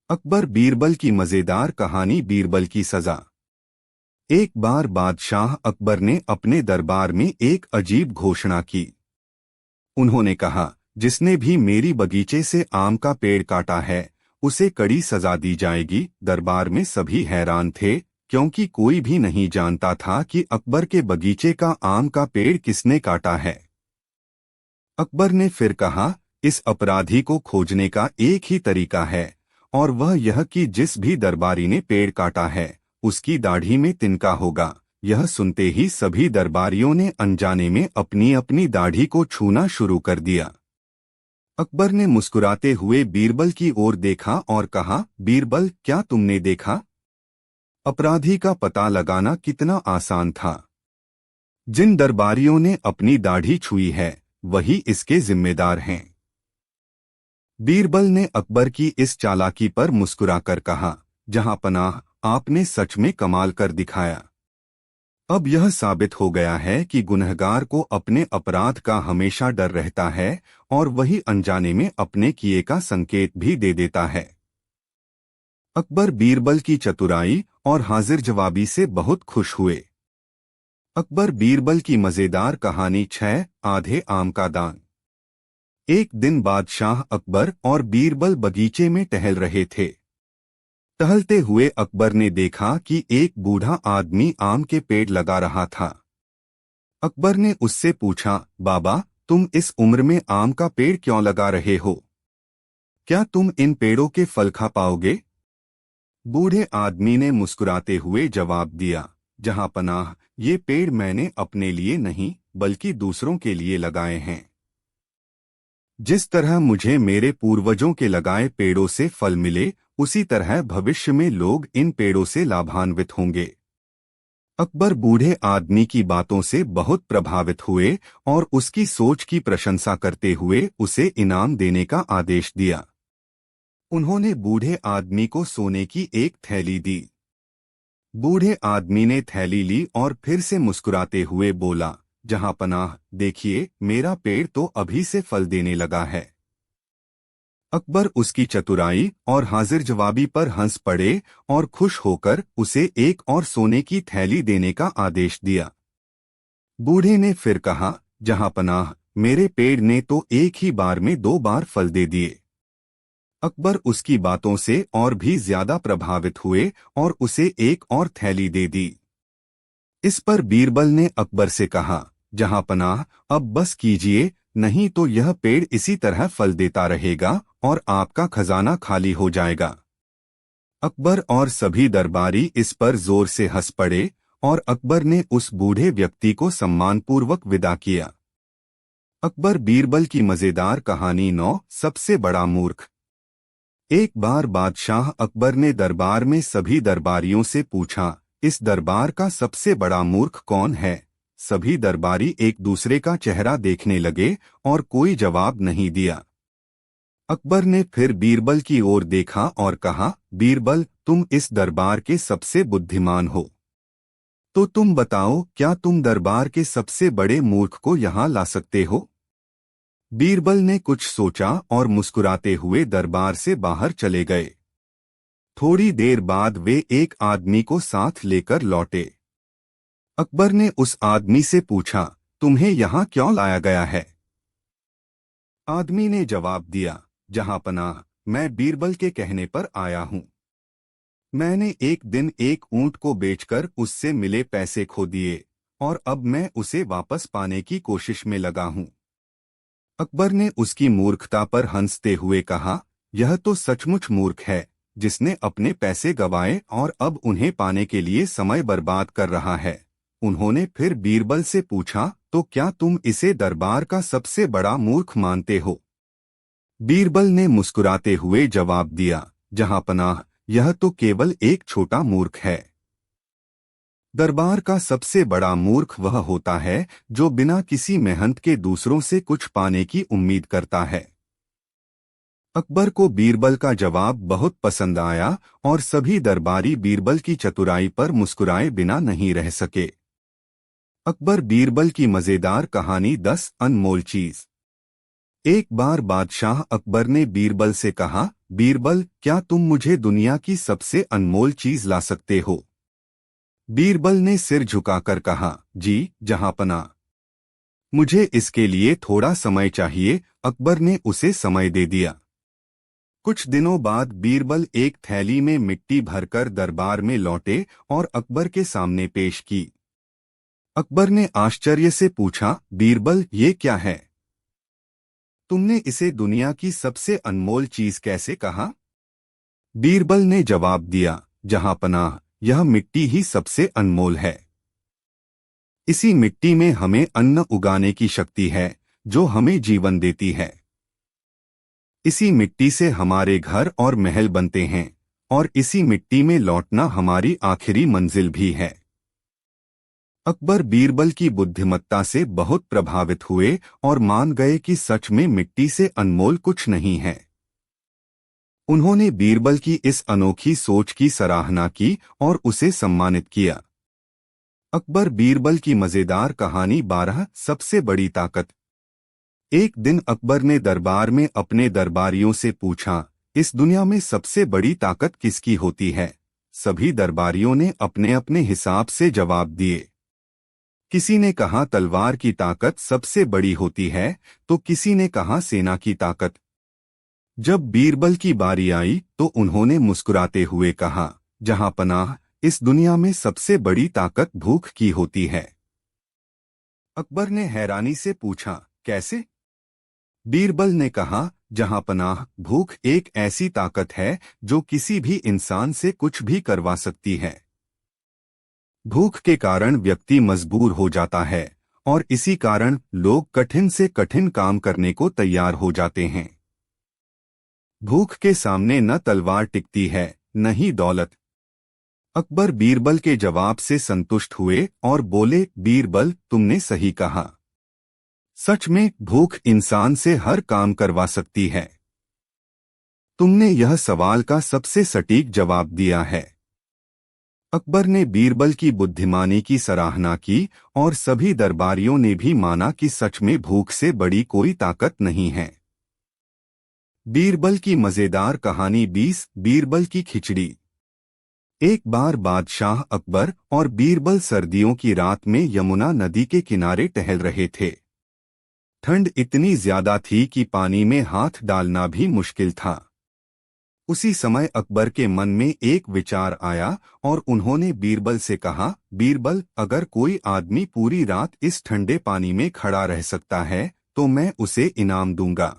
अकबर बीरबल की मजेदार कहानी। बीरबल की सजा। एक बार बादशाह अकबर ने अपने दरबार में एक अजीब घोषणा की। उन्होंने कहा, जिसने भी मेरी बगीचे से आम का पेड़ काटा है उसे कड़ी सजा दी जाएगी। दरबार में सभी हैरान थे, क्योंकि कोई भी नहीं जानता था कि अकबर के बगीचे का आम का पेड़ किसने काटा है। अकबर ने फिर कहा, इस अपराधी को खोजने का एक ही तरीका है, और वह यह कि जिस भी दरबारी ने पेड़ काटा है उसकी दाढ़ी में तिनका होगा। यह सुनते ही सभी दरबारियों ने अनजाने में अपनी अपनी दाढ़ी को छूना शुरू कर दिया। अकबर ने मुस्कुराते हुए बीरबल की ओर देखा और कहा, बीरबल, क्या तुमने देखा? अपराधी का पता लगाना कितना आसान था। जिन दरबारियों ने अपनी दाढ़ी छुई है वही इसके जिम्मेदार हैं। बीरबल ने अकबर की इस चालाकी पर मुस्कुराकर कहा, जहां पनाह, आपने सच में कमाल कर दिखाया। अब यह साबित हो गया है कि गुनहगार को अपने अपराध का हमेशा डर रहता है और वही अनजाने में अपने किए का संकेत भी दे देता है। अकबर बीरबल की चतुराई और हाजिर जवाबी से बहुत खुश हुए। अकबर बीरबल की मजेदार कहानी 6 आधे आम का दान। एक दिन बादशाह अकबर और बीरबल बगीचे में टहल रहे थे। टहलते हुए अकबर ने देखा कि एक बूढ़ा आदमी आम के पेड़ लगा रहा था। अकबर ने उससे पूछा, बाबा, तुम इस उम्र में आम का पेड़ क्यों लगा रहे हो? क्या तुम इन पेड़ों के फल खा पाओगे? बूढ़े आदमी ने मुस्कुराते हुए जवाब दिया, जहां पनाह, ये पेड़ मैंने अपने लिए नहीं बल्कि दूसरों के लिए लगाए हैं। जिस तरह मुझे मेरे पूर्वजों के लगाए पेड़ों से फल मिले, उसी तरह भविष्य में लोग इन पेड़ों से लाभान्वित होंगे। अकबर बूढ़े आदमी की बातों से बहुत प्रभावित हुए और उसकी सोच की प्रशंसा करते हुए उसे इनाम देने का आदेश दिया। उन्होंने बूढ़े आदमी को सोने की एक थैली दी। बूढ़े आदमी ने थैली ली और फिर से मुस्कुराते हुए बोला, जहां पनाह, देखिए, मेरा पेड़ तो अभी से फल देने लगा है। अकबर उसकी चतुराई और हाजिर जवाबी पर हंस पड़े और खुश होकर उसे एक और सोने की थैली देने का आदेश दिया। बूढ़े ने फिर कहा, जहां पनाह, मेरे पेड़ ने तो एक ही बार में 2 बार फल दे दिए। अकबर उसकी बातों से और भी ज्यादा प्रभावित हुए और उसे एक और थैली दे दी। इस पर बीरबल ने अकबर से कहा, जहां पनाह, अब बस कीजिए, नहीं तो यह पेड़ इसी तरह फल देता रहेगा और आपका खजाना खाली हो जाएगा। अकबर और सभी दरबारी इस पर जोर से हंस पड़े और अकबर ने उस बूढ़े व्यक्ति को सम्मानपूर्वक विदा किया। अकबर बीरबल की मजेदार कहानी 9 सबसे बड़ा मूर्ख। एक बार बादशाह अकबर ने दरबार में सभी दरबारियों से पूछा, इस दरबार का सबसे बड़ा मूर्ख कौन है? सभी दरबारी एक दूसरे का चेहरा देखने लगे और कोई जवाब नहीं दिया। अकबर ने फिर बीरबल की ओर देखा और कहा, बीरबल, तुम इस दरबार के सबसे बुद्धिमान हो। तो तुम बताओ, क्या तुम दरबार के सबसे बड़े मूर्ख को यहाँ ला सकते हो? बीरबल ने कुछ सोचा और मुस्कुराते हुए दरबार से बाहर चले गए। थोड़ी देर बाद वे एक आदमी को साथ लेकर लौटे। अकबर ने उस आदमी से पूछा, तुम्हें यहाँ क्यों लाया गया है? आदमी ने जवाब दिया, जहां पनाह, मैं बीरबल के कहने पर आया हूँ। मैंने एक दिन एक ऊंट को बेचकर उससे मिले पैसे खो दिए और अब मैं उसे वापस पाने की कोशिश में लगा हूँ। अकबर ने उसकी मूर्खता पर हंसते हुए कहा, यह तो सचमुच मूर्ख है, जिसने अपने पैसे गंवाए और अब उन्हें पाने के लिए समय बर्बाद कर रहा है। उन्होंने फिर बीरबल से पूछा, तो क्या तुम इसे दरबार का सबसे बड़ा मूर्ख मानते हो? बीरबल ने मुस्कुराते हुए जवाब दिया, जहां पनाह, यह तो केवल एक छोटा मूर्ख है। दरबार का सबसे बड़ा मूर्ख वह होता है जो बिना किसी मेहनत के दूसरों से कुछ पाने की उम्मीद करता है। अकबर को बीरबल का जवाब बहुत पसंद आया और सभी दरबारी बीरबल की चतुराई पर मुस्कुराए बिना नहीं रह सके। अकबर बीरबल की मजेदार कहानी 10 अनमोल चीज। एक बार बादशाह अकबर ने बीरबल से कहा, बीरबल, क्या तुम मुझे दुनिया की सबसे अनमोल चीज ला सकते हो? बीरबल ने सिर झुकाकर कहा, जी जहांपनाह, मुझे इसके लिए थोड़ा समय चाहिए। अकबर ने उसे समय दे दिया। कुछ दिनों बाद बीरबल एक थैली में मिट्टी भरकर दरबार में लौटे और अकबर के सामने पेश की। अकबर ने आश्चर्य से पूछा, बीरबल, ये क्या है? तुमने इसे दुनिया की सबसे अनमोल चीज कैसे कहा? बीरबल ने जवाब दिया, जहांपनाह, यह मिट्टी ही सबसे अनमोल है। इसी मिट्टी में हमें अन्न उगाने की शक्ति है, जो हमें जीवन देती है। इसी मिट्टी से हमारे घर और महल बनते हैं, और इसी मिट्टी में लौटना हमारी आखिरी मंजिल भी है। अकबर बीरबल की बुद्धिमत्ता से बहुत प्रभावित हुए और मान गए कि सच में मिट्टी से अनमोल कुछ नहीं है। उन्होंने बीरबल की इस अनोखी सोच की सराहना की और उसे सम्मानित किया। अकबर बीरबल की मजेदार कहानी 12 सबसे बड़ी ताकत। एक दिन अकबर ने दरबार में अपने दरबारियों से पूछा, इस दुनिया में सबसे बड़ी ताकत किसकी होती है? सभी दरबारियों ने अपने अपने हिसाब से जवाब दिए। किसी ने कहा तलवार की ताकत सबसे बड़ी होती है, तो किसी ने कहा सेना की ताकत। जब बीरबल की बारी आई तो उन्होंने मुस्कुराते हुए कहा, जहांपनाह, इस दुनिया में सबसे बड़ी ताकत भूख की होती है। अकबर ने हैरानी से पूछा, कैसे? बीरबल ने कहा, जहांपनाह, भूख एक ऐसी ताकत है जो किसी भी इंसान से कुछ भी करवा सकती है। भूख के कारण व्यक्ति मजबूर हो जाता है और इसी कारण लोग कठिन से कठिन काम करने को तैयार हो जाते हैं। भूख के सामने न तलवार टिकती है, न ही दौलत। अकबर बीरबल के जवाब से संतुष्ट हुए और बोले, बीरबल, तुमने सही कहा। सच में भूख इंसान से हर काम करवा सकती है। तुमने यह सवाल का सबसे सटीक जवाब दिया है। अकबर ने बीरबल की बुद्धिमानी की सराहना की और सभी दरबारियों ने भी माना कि सच में भूख से बड़ी कोई ताकत नहीं है। बीरबल की मजेदार कहानी 20 बीरबल की खिचड़ी। एक बार बादशाह अकबर और बीरबल सर्दियों की रात में यमुना नदी के किनारे टहल रहे थे। ठंड इतनी ज्यादा थी कि पानी में हाथ डालना भी मुश्किल था। उसी समय अकबर के मन में एक विचार आया और उन्होंने बीरबल से कहा, बीरबल, अगर कोई आदमी पूरी रात इस ठंडे पानी में खड़ा रह सकता है तो मैं उसे इनाम दूंगा।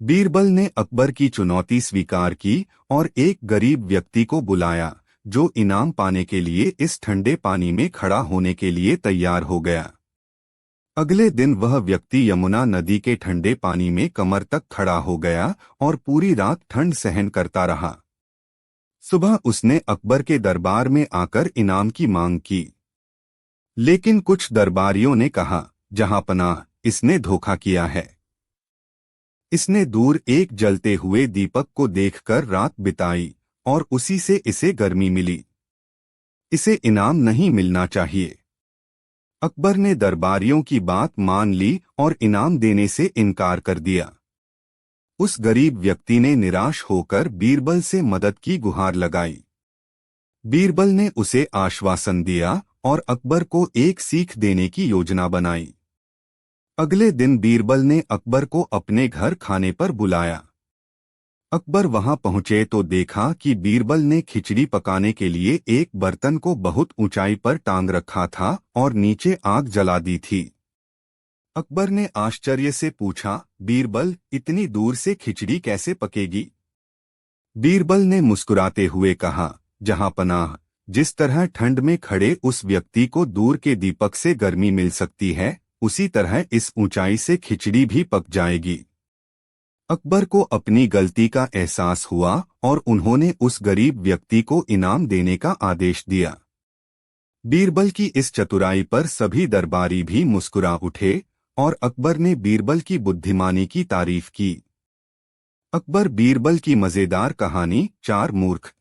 बीरबल ने अकबर की चुनौती स्वीकार की और एक गरीब व्यक्ति को बुलाया, जो इनाम पाने के लिए इस ठंडे पानी में खड़ा होने के लिए तैयार हो गया। अगले दिन वह व्यक्ति यमुना नदी के ठंडे पानी में कमर तक खड़ा हो गया और पूरी रात ठंड सहन करता रहा। सुबह उसने अकबर के दरबार में आकर इनाम की मांग की, लेकिन कुछ दरबारियों ने कहा, जहांपनाह, इसने धोखा किया है। इसने दूर एक जलते हुए दीपक को देखकर रात बिताई और उसी से इसे गर्मी मिली। इसे इनाम नहीं मिलना चाहिए। अकबर ने दरबारियों की बात मान ली और इनाम देने से इनकार कर दिया। उस गरीब व्यक्ति ने निराश होकर बीरबल से मदद की गुहार लगाई। बीरबल ने उसे आश्वासन दिया और अकबर को एक सीख देने की योजना बनाई। अगले दिन बीरबल ने अकबर को अपने घर खाने पर बुलाया। अकबर वहां पहुंचे तो देखा कि बीरबल ने खिचड़ी पकाने के लिए एक बर्तन को बहुत ऊंचाई पर टांग रखा था और नीचे आग जला दी थी। अकबर ने आश्चर्य से पूछा, बीरबल, इतनी दूर से खिचड़ी कैसे पकेगी? बीरबल ने मुस्कुराते हुए कहा, जहांपनाह, जिस तरह ठंड में खड़े उस व्यक्ति को दूर के दीपक से गर्मी मिल सकती है, उसी तरह इस ऊंचाई से खिचड़ी भी पक जाएगी। अकबर को अपनी गलती का एहसास हुआ और उन्होंने उस गरीब व्यक्ति को इनाम देने का आदेश दिया। बीरबल की इस चतुराई पर सभी दरबारी भी मुस्कुरा उठे और अकबर ने बीरबल की बुद्धिमानी की तारीफ की। अकबर बीरबल की मजेदार कहानी 4 मूर्ख।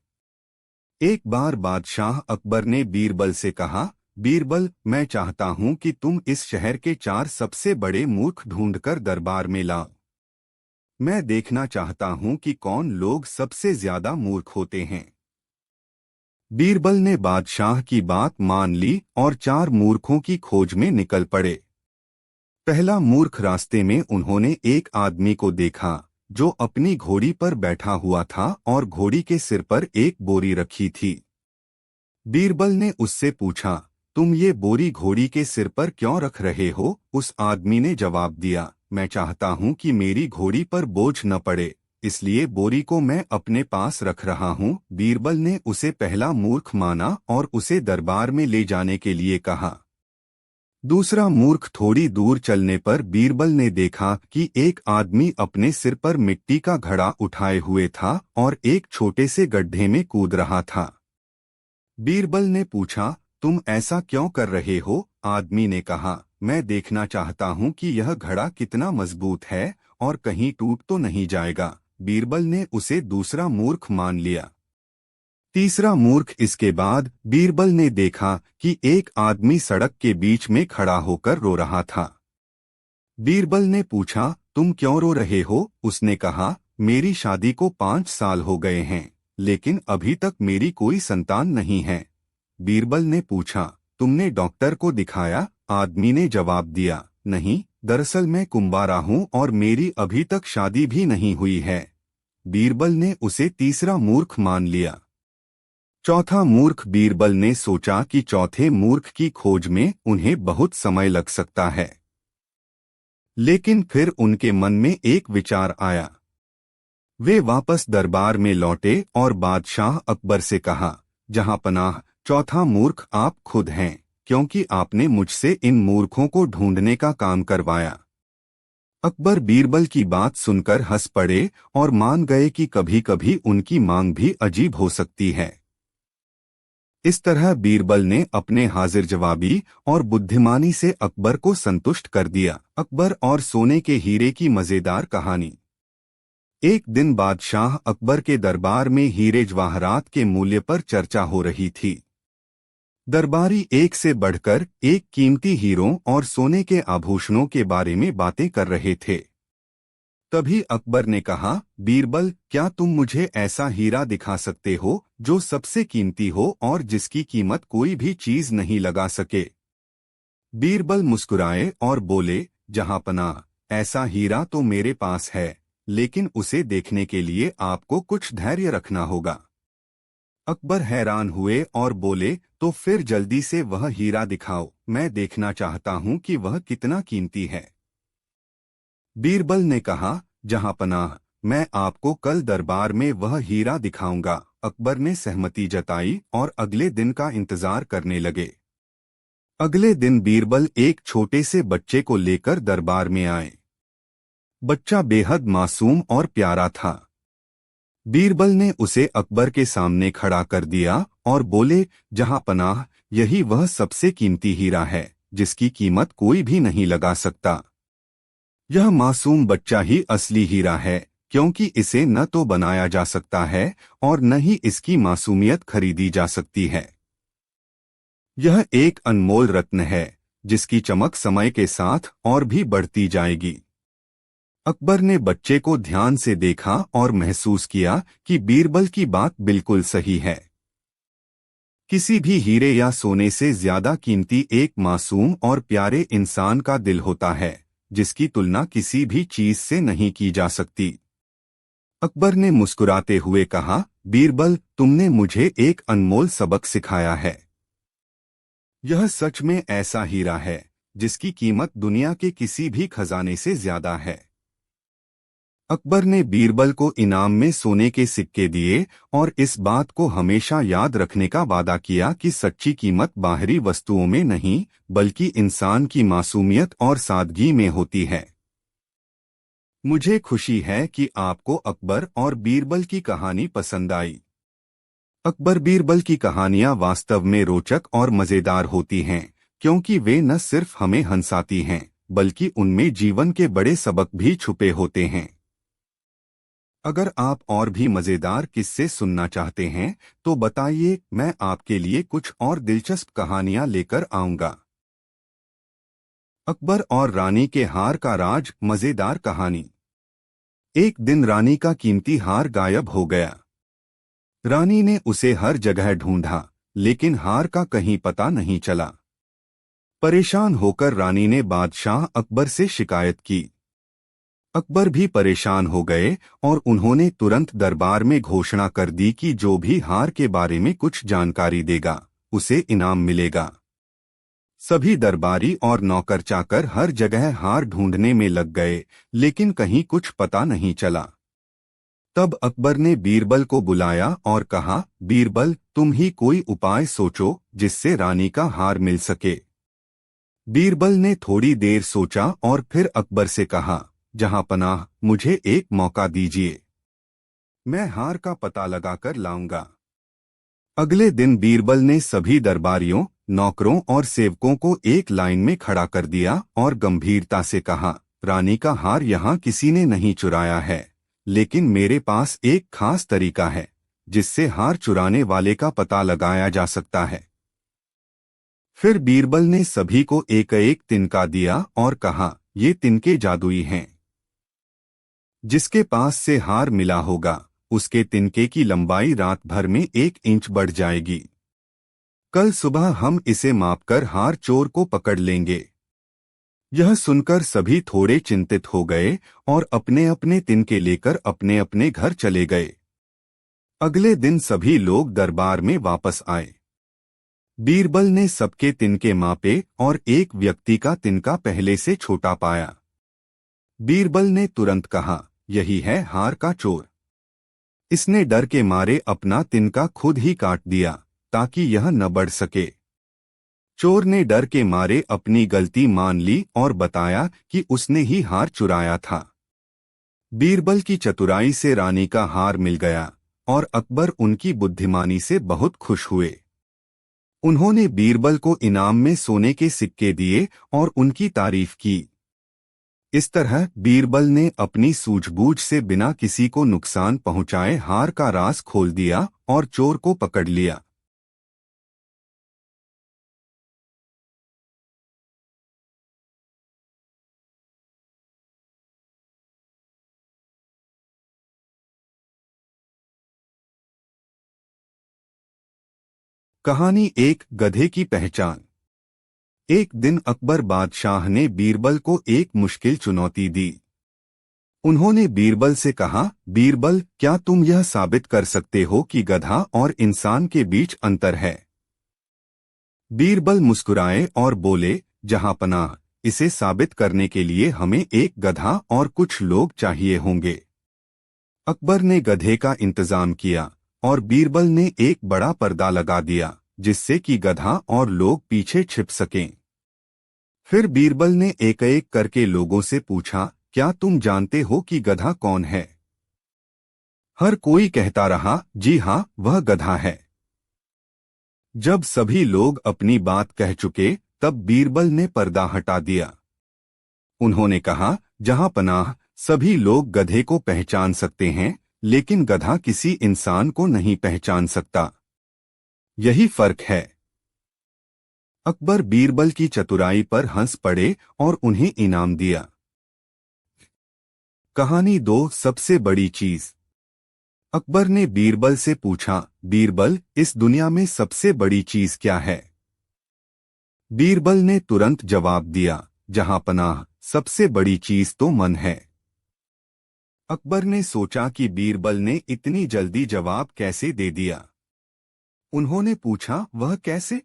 एक बार बादशाह अकबर ने बीरबल से कहा, बीरबल, मैं चाहता हूं कि तुम इस शहर के 4 सबसे बड़े मूर्ख ढूंढकर दरबार में लाओ। मैं देखना चाहता हूं कि कौन लोग सबसे ज्यादा मूर्ख होते हैं। बीरबल ने बादशाह की बात मान ली और 4 मूर्खों की खोज में निकल पड़े। पहला मूर्ख रास्ते में उन्होंने एक आदमी को देखा जो अपनी घोड़ी पर बैठा हुआ था और घोड़ी के सिर पर एक बोरी रखी थी। बीरबल ने उससे पूछा, तुम ये बोरी घोड़ी के सिर पर क्यों रख रहे हो? उस आदमी ने जवाब दिया, मैं चाहता हूं कि मेरी घोड़ी पर बोझ न पड़े, इसलिए बोरी को मैं अपने पास रख रहा हूं। बीरबल ने उसे पहला मूर्ख माना और उसे दरबार में ले जाने के लिए कहा। दूसरा मूर्ख थोड़ी दूर चलने पर बीरबल ने देखा कि एक आदमी अपने सिर पर मिट्टी का घड़ा उठाए हुए था और एक छोटे से गड्ढे में कूद रहा था। बीरबल ने पूछा, तुम ऐसा क्यों कर रहे हो? आदमी ने कहा, मैं देखना चाहता हूं कि यह घड़ा कितना मजबूत है और कहीं टूट तो नहीं जाएगा। बीरबल ने उसे दूसरा मूर्ख मान लिया। तीसरा मूर्ख इसके बाद बीरबल ने देखा कि एक आदमी सड़क के बीच में खड़ा होकर रो रहा था। बीरबल ने पूछा, तुम क्यों रो रहे हो? उसने कहा, मेरी शादी को 5 साल हो गए हैं, लेकिन अभी तक मेरी कोई संतान नहीं है। बीरबल ने पूछा, तुमने डॉक्टर को दिखाया? आदमी ने जवाब दिया, नहीं, दरअसल मैं कुंवारा हूँ और मेरी अभी तक शादी भी नहीं हुई है। बीरबल ने उसे तीसरा मूर्ख मान लिया। चौथा मूर्ख बीरबल ने सोचा कि चौथे मूर्ख की खोज में उन्हें बहुत समय लग सकता है, लेकिन फिर उनके मन में एक विचार आया। वे वापस दरबार में लौटे और बादशाह अकबर से कहा, जहां पनाह, चौथा मूर्ख आप खुद हैं, क्योंकि आपने मुझसे इन मूर्खों को ढूंढने का काम करवाया। अकबर बीरबल की बात सुनकर हंस पड़े और मान गए कि कभी कभी उनकी मांग भी अजीब हो सकती है। इस तरह बीरबल ने अपने हाजिर जवाबी और बुद्धिमानी से अकबर को संतुष्ट कर दिया। अकबर और सोने के हीरे की मजेदार कहानी। एक दिन बादशाह अकबर के दरबार में हीरे जवाहरात के मूल्य पर चर्चा हो रही थी। दरबारी एक से बढ़कर एक कीमती हीरों और सोने के आभूषणों के बारे में बातें कर रहे थे। तभी अकबर ने कहा, बीरबल, क्या तुम मुझे ऐसा हीरा दिखा सकते हो जो सबसे कीमती हो और जिसकी कीमत कोई भी चीज नहीं लगा सके? बीरबल मुस्कुराए और बोले, जहांपनाह, ऐसा हीरा तो मेरे पास है, लेकिन उसे देखने के लिए आपको कुछ धैर्य रखना होगा। अकबर हैरान हुए और बोले, तो फिर जल्दी से वह हीरा दिखाओ, मैं देखना चाहता हूं कि वह कितना कीमती है। बीरबल ने कहा, जहांपनाह, मैं आपको कल दरबार में वह हीरा दिखाऊंगा। अकबर ने सहमति जताई और अगले दिन का इंतजार करने लगे। अगले दिन बीरबल एक छोटे से बच्चे को लेकर दरबार में आए। बच्चा बेहद मासूम और प्यारा था। बीरबल ने उसे अकबर के सामने खड़ा कर दिया और बोले, जहांपनाह, यही वह सबसे कीमती हीरा है जिसकी कीमत कोई भी नहीं लगा सकता। यह मासूम बच्चा ही असली हीरा है, क्योंकि इसे न तो बनाया जा सकता है और न ही इसकी मासूमियत खरीदी जा सकती है। यह एक अनमोल रत्न है जिसकी चमक समय के साथ और भी बढ़ती जाएगी। अकबर ने बच्चे को ध्यान से देखा और महसूस किया कि बीरबल की बात बिल्कुल सही है। किसी भी हीरे या सोने से ज्यादा कीमती एक मासूम और प्यारे इंसान का दिल होता है, जिसकी तुलना किसी भी चीज से नहीं की जा सकती। अकबर ने मुस्कुराते हुए कहा, बीरबल, तुमने मुझे एक अनमोल सबक सिखाया है। यह सच में ऐसा हीरा है जिसकी कीमत दुनिया के किसी भी खजाने से ज्यादा है। अकबर ने बीरबल को इनाम में सोने के सिक्के दिए और इस बात को हमेशा याद रखने का वादा किया कि सच्ची कीमत बाहरी वस्तुओं में नहीं, बल्कि इंसान की मासूमियत और सादगी में होती है। मुझे खुशी है कि आपको अकबर और बीरबल की कहानी पसंद आई। अकबर बीरबल की कहानियां वास्तव में रोचक और मजेदार होती हैं, क्योंकि वे न सिर्फ हमें हंसाती हैं, बल्कि उनमें जीवन के बड़े सबक भी छुपे होते हैं। अगर आप और भी मजेदार किस्से सुनना चाहते हैं तो बताइए, मैं आपके लिए कुछ और दिलचस्प कहानियां लेकर आऊंगा। अकबर और रानी के हार का राज। मजेदार कहानी। एक दिन रानी का कीमती हार गायब हो गया। रानी ने उसे हर जगह ढूंढा, लेकिन हार का कहीं पता नहीं चला। परेशान होकर रानी ने बादशाह अकबर से शिकायत की। अकबर भी परेशान हो गए और उन्होंने तुरंत दरबार में घोषणा कर दी कि जो भी हार के बारे में कुछ जानकारी देगा, उसे इनाम मिलेगा। सभी दरबारी और नौकर चाकर हर जगह हार ढूंढने में लग गए, लेकिन कहीं कुछ पता नहीं चला। तब अकबर ने बीरबल को बुलाया और कहा, बीरबल, तुम ही कोई उपाय सोचो जिससे रानी का हार मिल सके। बीरबल ने थोड़ी देर सोचा और फिर अकबर से कहा, जहां पनाह, मुझे एक मौका दीजिए। मैं हार का पता लगाकर लाऊंगा। अगले दिन बीरबल ने सभी दरबारियों, नौकरों और सेवकों को एक लाइन में खड़ा कर दिया और गंभीरता से कहा, रानी का हार यहाँ किसी ने नहीं चुराया है, लेकिन मेरे पास एक खास तरीका है जिससे हार चुराने वाले का पता लगाया जा सकता है। फिर बीरबल ने सभी को एक एक तिनका दिया और कहा, ये तिनके जादुई हैं। जिसके पास से हार मिला होगा, उसके तिनके की लंबाई रात भर में 1 इंच बढ़ जाएगी। कल सुबह हम इसे मापकर हार चोर को पकड़ लेंगे। यह सुनकर सभी थोड़े चिंतित हो गए और अपने अपने तिनके लेकर अपने अपने घर चले गए। अगले दिन सभी लोग दरबार में वापस आए। बीरबल ने सबके तिनके मापे और एक व्यक्ति का तिनका पहले से छोटा पाया। बीरबल ने तुरंत कहा, यही है हार का चोर। इसने डर के मारे अपना तिनका खुद ही काट दिया ताकि यह न बढ़ सके। चोर ने डर के मारे अपनी गलती मान ली और बताया कि उसने ही हार चुराया था। बीरबल की चतुराई से रानी का हार मिल गया और अकबर उनकी बुद्धिमानी से बहुत खुश हुए। उन्होंने बीरबल को इनाम में सोने के सिक्के दिए और उनकी तारीफ की। इस तरह बीरबल ने अपनी सूझबूझ से बिना किसी को नुकसान पहुंचाए हार का राज खोल दिया और चोर को पकड़ लिया। कहानी एक गधे की पहचान। एक दिन अकबर बादशाह ने बीरबल को एक मुश्किल चुनौती दी। उन्होंने बीरबल से कहा, बीरबल, क्या तुम यह साबित कर सकते हो कि गधा और इंसान के बीच अंतर है? बीरबल मुस्कुराए और बोले, जहां पनाह, इसे साबित करने के लिए हमें एक गधा और कुछ लोग चाहिए होंगे। अकबर ने गधे का इंतजाम किया और बीरबल ने एक बड़ा पर्दा लगा दिया जिससे कि गधा और लोग पीछे छिप सकें। फिर बीरबल ने एक एक करके लोगों से पूछा, क्या तुम जानते हो कि गधा कौन है? हर कोई कहता रहा, जी हाँ, वह गधा है। जब सभी लोग अपनी बात कह चुके, तब बीरबल ने पर्दा हटा दिया। उन्होंने कहा, जहां पनाह, सभी लोग गधे को पहचान सकते हैं, लेकिन गधा किसी इंसान को नहीं पहचान सकता। यही फर्क है। अकबर बीरबल की चतुराई पर हंस पड़े और उन्हें इनाम दिया। कहानी 2, सबसे बड़ी चीज। अकबर ने बीरबल से पूछा, बीरबल, इस दुनिया में सबसे बड़ी चीज क्या है? बीरबल ने तुरंत जवाब दिया, जहां पनाह, सबसे बड़ी चीज तो मन है। अकबर ने सोचा कि बीरबल ने इतनी जल्दी जवाब कैसे दे दिया। उन्होंने पूछा, वह कैसे?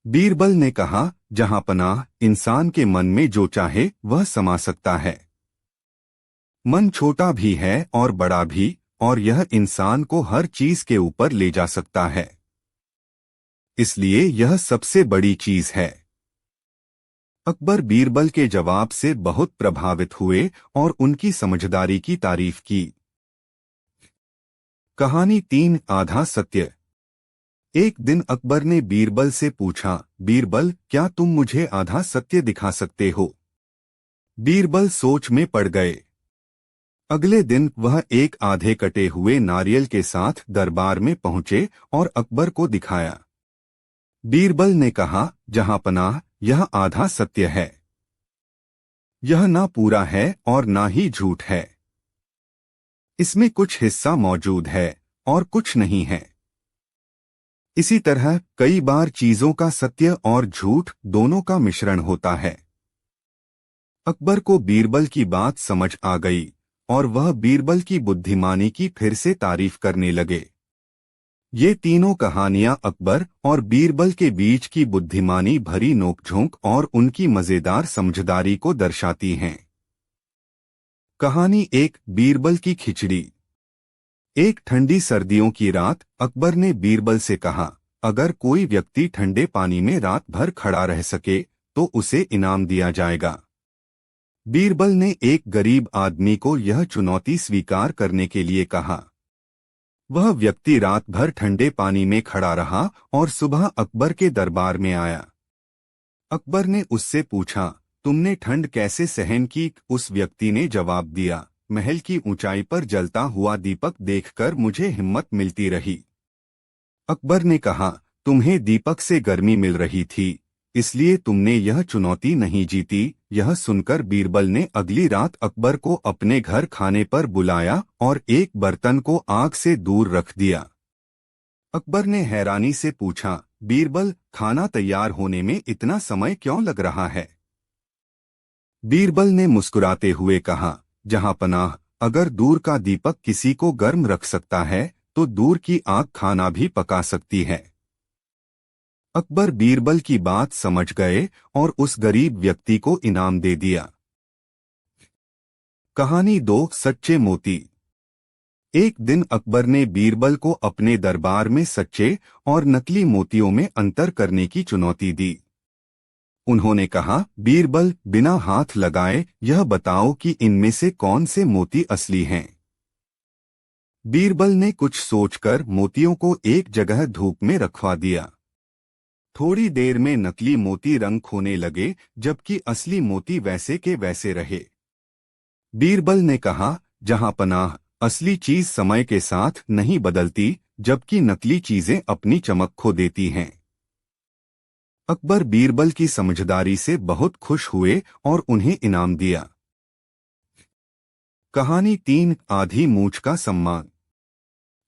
बीरबल ने कहा, जहां पनाह, इंसान के मन में जो चाहे वह समा सकता है। मन छोटा भी है और बड़ा भी, और यह इंसान को हर चीज के ऊपर ले जा सकता है। इसलिए यह सबसे बड़ी चीज है। अकबर बीरबल के जवाब से बहुत प्रभावित हुए और उनकी समझदारी की तारीफ की। कहानी 3, आधा सत्य। एक दिन अकबर ने बीरबल से पूछा, बीरबल, क्या तुम मुझे आधा सत्य दिखा सकते हो? बीरबल सोच में पड़ गए। अगले दिन वह एक आधे कटे हुए नारियल के साथ दरबार में पहुंचे और अकबर को दिखाया। बीरबल ने कहा, जहां पनाह, यह आधा सत्य है। यह ना पूरा है और ना ही झूठ है। इसमें कुछ हिस्सा मौजूद है और कुछ नहीं है। इसी तरह कई बार चीजों का सत्य और झूठ दोनों का मिश्रण होता है। अकबर को बीरबल की बात समझ आ गई और वह बीरबल की बुद्धिमानी की फिर से तारीफ करने लगे। ये तीनों कहानियां अकबर और बीरबल के बीच की बुद्धिमानी भरी नोकझोंक और उनकी मजेदार समझदारी को दर्शाती हैं। कहानी एक, बीरबल की खिचड़ी। एक ठंडी सर्दियों की रात अकबर ने बीरबल से कहा, अगर कोई व्यक्ति ठंडे पानी में रात भर खड़ा रह सके तो उसे इनाम दिया जाएगा। बीरबल ने एक गरीब आदमी को यह चुनौती स्वीकार करने के लिए कहा। वह व्यक्ति रात भर ठंडे पानी में खड़ा रहा और सुबह अकबर के दरबार में आया। अकबर ने उससे पूछा, तुमने ठंड कैसे सहन की? उस व्यक्ति ने जवाब दिया, महल की ऊंचाई पर जलता हुआ दीपक देखकर मुझे हिम्मत मिलती रही। अकबर ने कहा, तुम्हें दीपक से गर्मी मिल रही थी, इसलिए तुमने यह चुनौती नहीं जीती। यह सुनकर बीरबल ने अगली रात अकबर को अपने घर खाने पर बुलाया और एक बर्तन को आग से दूर रख दिया। अकबर ने हैरानी से पूछा, बीरबल, खाना तैयार होने में इतना समय क्यों लग रहा है? बीरबल ने मुस्कुराते हुए कहा, जहां पनाह, अगर दूर का दीपक किसी को गर्म रख सकता है तो दूर की आग खाना भी पका सकती है। अकबर बीरबल की बात समझ गए और उस गरीब व्यक्ति को इनाम दे दिया। कहानी दो, सच्चे मोती। एक दिन अकबर ने बीरबल को अपने दरबार में सच्चे और नकली मोतियों में अंतर करने की चुनौती दी। उन्होंने कहा, बीरबल, बिना हाथ लगाए यह बताओ कि इनमें से कौन से मोती असली हैं। बीरबल ने कुछ सोचकर मोतियों को एक जगह धूप में रखवा दिया। थोड़ी देर में नकली मोती रंग खोने लगे जबकि असली मोती वैसे के वैसे रहे। बीरबल ने कहा, जहां पनाह, असली चीज समय के साथ नहीं बदलती जबकि नकली चीजें अपनी चमक खो देती हैं। अकबर बीरबल की समझदारी से बहुत खुश हुए और उन्हें इनाम दिया। कहानी तीन, आधी मूछ का सम्मान।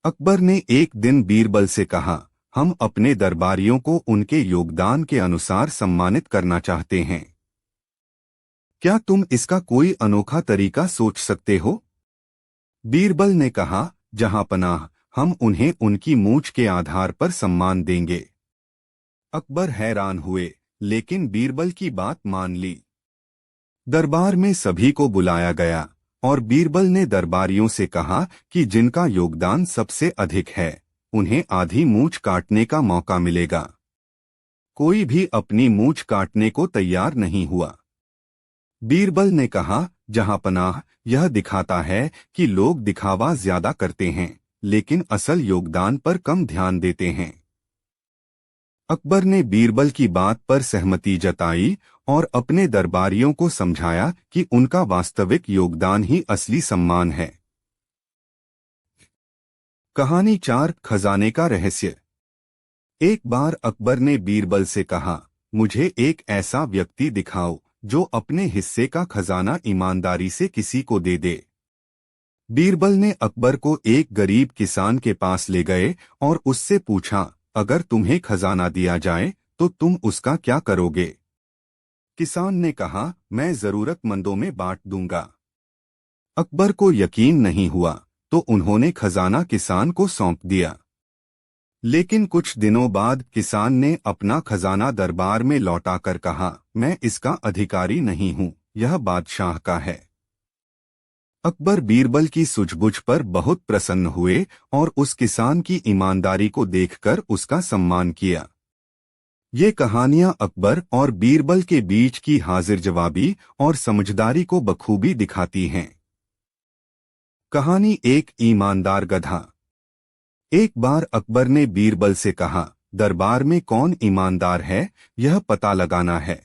अकबर ने एक दिन बीरबल से कहा, हम अपने दरबारियों को उनके योगदान के अनुसार सम्मानित करना चाहते हैं। क्या तुम इसका कोई अनोखा तरीका सोच सकते हो? बीरबल ने कहा, जहां पनाह, हम उन्हें उनकी मूछ के आधार पर सम्मान देंगे। अकबर हैरान हुए, लेकिन बीरबल की बात मान ली। दरबार में सभी को बुलाया गया और बीरबल ने दरबारियों से कहा कि जिनका योगदान सबसे अधिक है उन्हें आधी मूछ काटने का मौका मिलेगा। कोई भी अपनी मूछ काटने को तैयार नहीं हुआ। बीरबल ने कहा, जहां पनाह, यह दिखाता है कि लोग दिखावा ज्यादा करते हैं लेकिन असल योगदान पर कम ध्यान देते हैं। अकबर ने बीरबल की बात पर सहमति जताई और अपने दरबारियों को समझाया कि उनका वास्तविक योगदान ही असली सम्मान है। कहानी चार, खजाने का रहस्य। एक बार अकबर ने बीरबल से कहा, मुझे एक ऐसा व्यक्ति दिखाओ जो अपने हिस्से का खजाना ईमानदारी से किसी को दे दे। बीरबल ने अकबर को एक गरीब किसान के पास ले गए और उससे पूछा, अगर तुम्हें खजाना दिया जाए तो तुम उसका क्या करोगे? किसान ने कहा, मैं जरूरतमंदों में बांट दूंगा। अकबर को यकीन नहीं हुआ तो उन्होंने खजाना किसान को सौंप दिया। लेकिन कुछ दिनों बाद किसान ने अपना खजाना दरबार में लौटाकर कहा, मैं इसका अधिकारी नहीं हूं, यह बादशाह का है। अकबर बीरबल की सूझबूझ पर बहुत प्रसन्न हुए और उस किसान की ईमानदारी को देखकर उसका सम्मान किया। ये कहानियां अकबर और बीरबल के बीच की हाजिर जवाबी और समझदारी को बखूबी दिखाती हैं। कहानी एक, ईमानदार गधा। एक बार अकबर ने बीरबल से कहा, दरबार में कौन ईमानदार है यह पता लगाना है।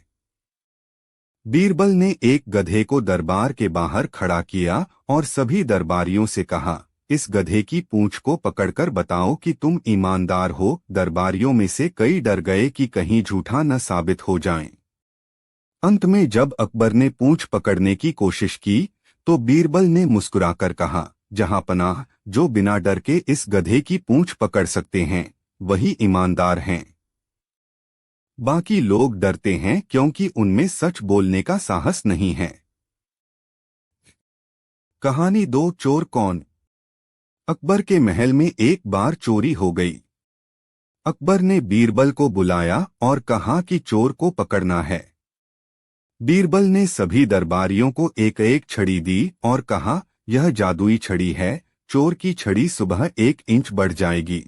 बीरबल ने एक गधे को दरबार के बाहर खड़ा किया और सभी दरबारियों से कहा, इस गधे की पूंछ को पकड़कर बताओ कि तुम ईमानदार हो। दरबारियों में से कई डर गए कि कहीं झूठा न साबित हो जाएं। अंत में जब अकबर ने पूंछ पकड़ने की कोशिश की तो बीरबल ने मुस्कुराकर कहा, जहां पनाह, जो बिना डर के इस गधे की पूंछ पकड़ सकते हैं वही ईमानदार हैं। बाकी लोग डरते हैं क्योंकि उनमें सच बोलने का साहस नहीं है। कहानी 2 चोर कौन। अकबर के महल में एक बार चोरी हो गई। अकबर ने बीरबल को बुलाया और कहा कि चोर को पकड़ना है। बीरबल ने सभी दरबारियों को एक एक छड़ी दी और कहा, यह जादुई छड़ी है, चोर की छड़ी सुबह 1 इंच बढ़ जाएगी।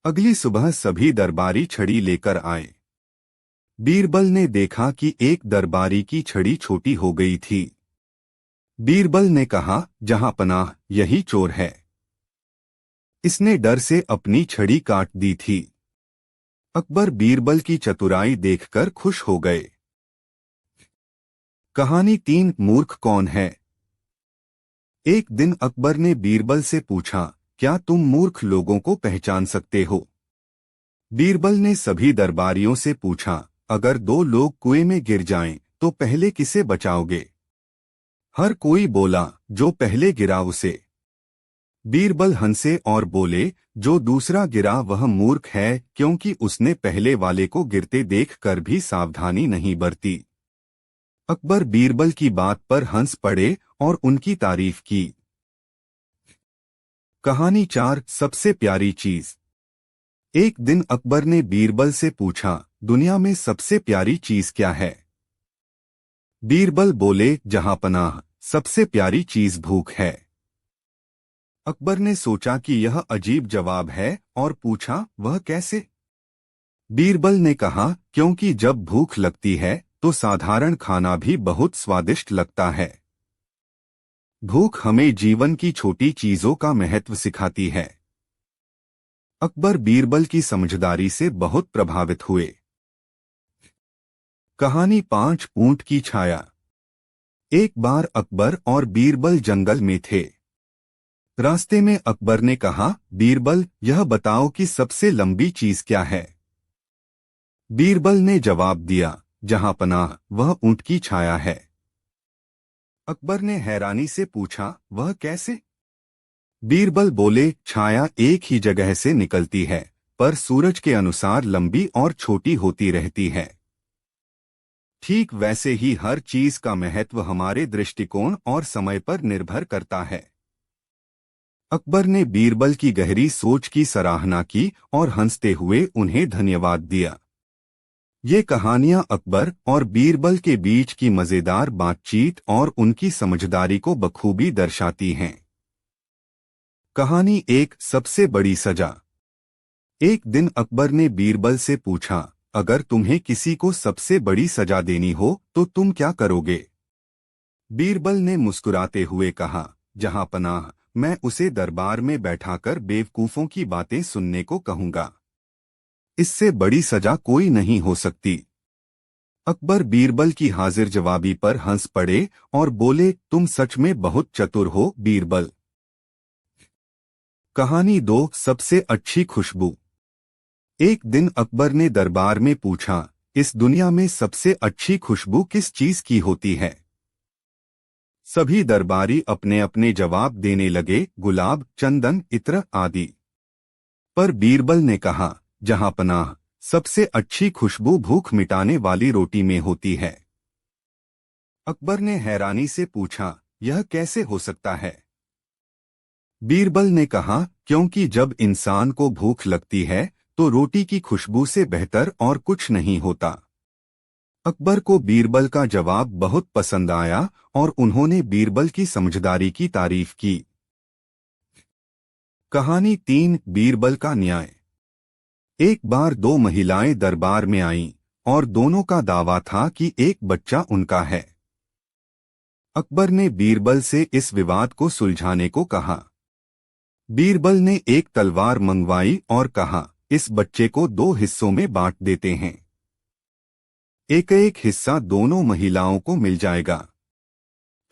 अगली सुबह सभी दरबारी छड़ी लेकर आए। बीरबल ने देखा कि एक दरबारी की छड़ी छोटी हो गई थी। बीरबल ने कहा, जहां पनाह, यही चोर है। इसने डर से अपनी छड़ी काट दी थी। अकबर बीरबल की चतुराई देखकर खुश हो गए। कहानी 3 मूर्ख कौन है। एक दिन अकबर ने बीरबल से पूछा, क्या तुम मूर्ख लोगों को पहचान सकते हो। बीरबल ने सभी दरबारियों से पूछा, अगर 2 लोग कुएं में गिर जाएं तो पहले किसे बचाओगे। हर कोई बोला, जो पहले गिरा उसे। बीरबल हंसे और बोले, जो दूसरा गिरा वह मूर्ख है, क्योंकि उसने पहले वाले को गिरते देखकर भी सावधानी नहीं बरती। अकबर बीरबल की बात पर हंस पड़े और उनकी तारीफ की। कहानी 4 सबसे प्यारी चीज। एक दिन अकबर ने बीरबल से पूछा, दुनिया में सबसे प्यारी चीज क्या है। बीरबल बोले, जहां पनाह, सबसे प्यारी चीज भूख है। अकबर ने सोचा कि यह अजीब जवाब है और पूछा, वह कैसे। बीरबल ने कहा, क्योंकि जब भूख लगती है तो साधारण खाना भी बहुत स्वादिष्ट लगता है। भूख हमें जीवन की छोटी चीजों का महत्व सिखाती है। अकबर बीरबल की समझदारी से बहुत प्रभावित हुए। कहानी 5 ऊंट की छाया। एक बार अकबर और बीरबल जंगल में थे। रास्ते में अकबर ने कहा, बीरबल, यह बताओ कि सबसे लंबी चीज क्या है। बीरबल ने जवाब दिया, जहां पनाह, वह ऊंट की छाया है। अकबर ने हैरानी से पूछा, वह कैसे। बीरबल बोले, छाया एक ही जगह से निकलती है, पर सूरज के अनुसार लंबी और छोटी होती रहती है। ठीक वैसे ही हर चीज का महत्व हमारे दृष्टिकोण और समय पर निर्भर करता है। अकबर ने बीरबल की गहरी सोच की सराहना की और हंसते हुए उन्हें धन्यवाद दिया। ये कहानियां अकबर और बीरबल के बीच की मजेदार बातचीत और उनकी समझदारी को बखूबी दर्शाती हैं। कहानी 1 सबसे बड़ी सजा। एक दिन अकबर ने बीरबल से पूछा, अगर तुम्हें किसी को सबसे बड़ी सजा देनी हो तो तुम क्या करोगे। बीरबल ने मुस्कुराते हुए कहा, जहां पनाह, मैं उसे दरबार में बैठाकर बेवकूफों की बातें सुनने को कहूंगा। इससे बड़ी सजा कोई नहीं हो सकती। अकबर बीरबल की हाजिर जवाबी पर हंस पड़े और बोले, तुम सच में बहुत चतुर हो बीरबल। कहानी 2 सबसे अच्छी खुशबू। एक दिन अकबर ने दरबार में पूछा, इस दुनिया में सबसे अच्छी खुशबू किस चीज की होती है। सभी दरबारी अपने अपने जवाब देने लगे, गुलाब, चंदन, इत्र आदि। पर बीरबल ने कहा, जहां पनाह, सबसे अच्छी खुशबू भूख मिटाने वाली रोटी में होती है। अकबर ने हैरानी से पूछा, यह कैसे हो सकता है। बीरबल ने कहा, क्योंकि जब इंसान को भूख लगती है तो रोटी की खुशबू से बेहतर और कुछ नहीं होता। अकबर को बीरबल का जवाब बहुत पसंद आया और उन्होंने बीरबल की समझदारी की तारीफ की। कहानी 3 बीरबल का न्याय। एक बार 2 महिलाएं दरबार में आईं और दोनों का दावा था कि एक बच्चा उनका है। अकबर ने बीरबल से इस विवाद को सुलझाने को कहा। बीरबल ने एक तलवार मंगवाई और कहा, इस बच्चे को 2 हिस्सों में बांट देते हैं। एक एक हिस्सा दोनों महिलाओं को मिल जाएगा।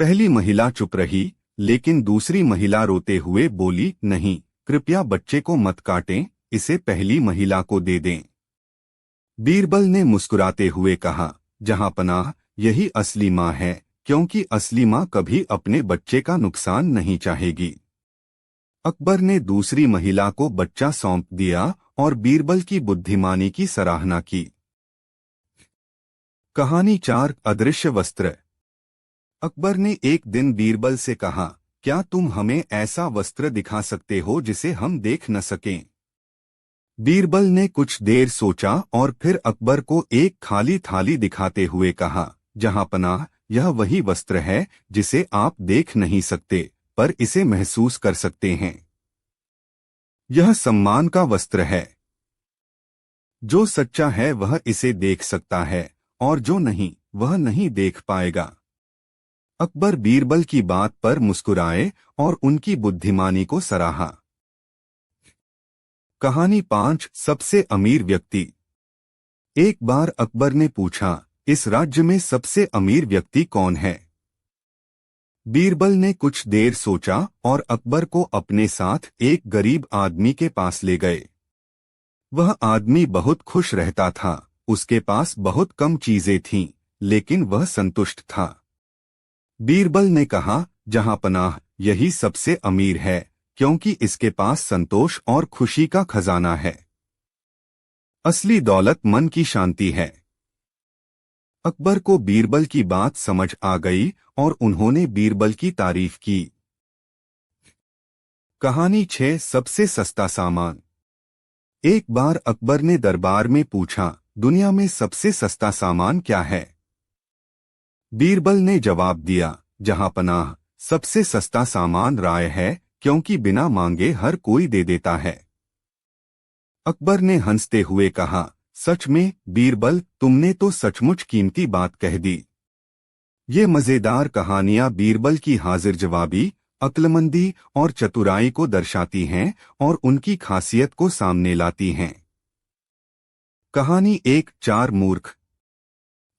पहली महिला चुप रही, लेकिन दूसरी महिला रोते हुए बोली, नहीं, कृपया बच्चे को मत काटें, इसे पहली महिला को दे दें। बीरबल ने मुस्कुराते हुए कहा, जहां पनाह, यही असली माँ है, क्योंकि असली माँ कभी अपने बच्चे का नुकसान नहीं चाहेगी। अकबर ने दूसरी महिला को बच्चा सौंप दिया और बीरबल की बुद्धिमानी की सराहना की। कहानी 4 अदृश्य वस्त्र। अकबर ने एक दिन बीरबल से कहा, क्या तुम हमें ऐसा वस्त्र दिखा सकते हो जिसे हम देख न सकें? बीरबल ने कुछ देर सोचा और फिर अकबर को एक खाली थाली दिखाते हुए कहा, जहां पनाह, यह वही वस्त्र है जिसे आप देख नहीं सकते, पर इसे महसूस कर सकते हैं। यह सम्मान का वस्त्र है। जो सच्चा है वह इसे देख सकता है, और जो नहीं, वह नहीं देख पाएगा। अकबर बीरबल की बात पर मुस्कुराए और उनकी बुद्धिमानी को सराहा। कहानी 5 सबसे अमीर व्यक्ति। एक बार अकबर ने पूछा, इस राज्य में सबसे अमीर व्यक्ति कौन है? बीरबल ने कुछ देर सोचा और अकबर को अपने साथ एक गरीब आदमी के पास ले गए। वह आदमी बहुत खुश रहता था, उसके पास बहुत कम चीजें थीं, लेकिन वह संतुष्ट था। बीरबल ने कहा, जहां पनाह, यही सबसे अमीर है, क्योंकि इसके पास संतोष और खुशी का खजाना है। असली दौलत मन की शांति है। अकबर को बीरबल की बात समझ आ गई और उन्होंने बीरबल की तारीफ की। कहानी 6 सबसे सस्ता सामान। एक बार अकबर ने दरबार में पूछा, दुनिया में सबसे सस्ता सामान क्या है? बीरबल ने जवाब दिया, जहां पनाह, सबसे सस्ता सामान राय है, क्योंकि बिना मांगे हर कोई दे देता है। अकबर ने हंसते हुए कहा, सच में बीरबल, तुमने तो सचमुच कीमती बात कह दी। ये मजेदार कहानियां बीरबल की हाजिर जवाबी, अक्लमंदी और चतुराई को दर्शाती हैं और उनकी खासियत को सामने लाती हैं। कहानी 1 4 मूर्ख।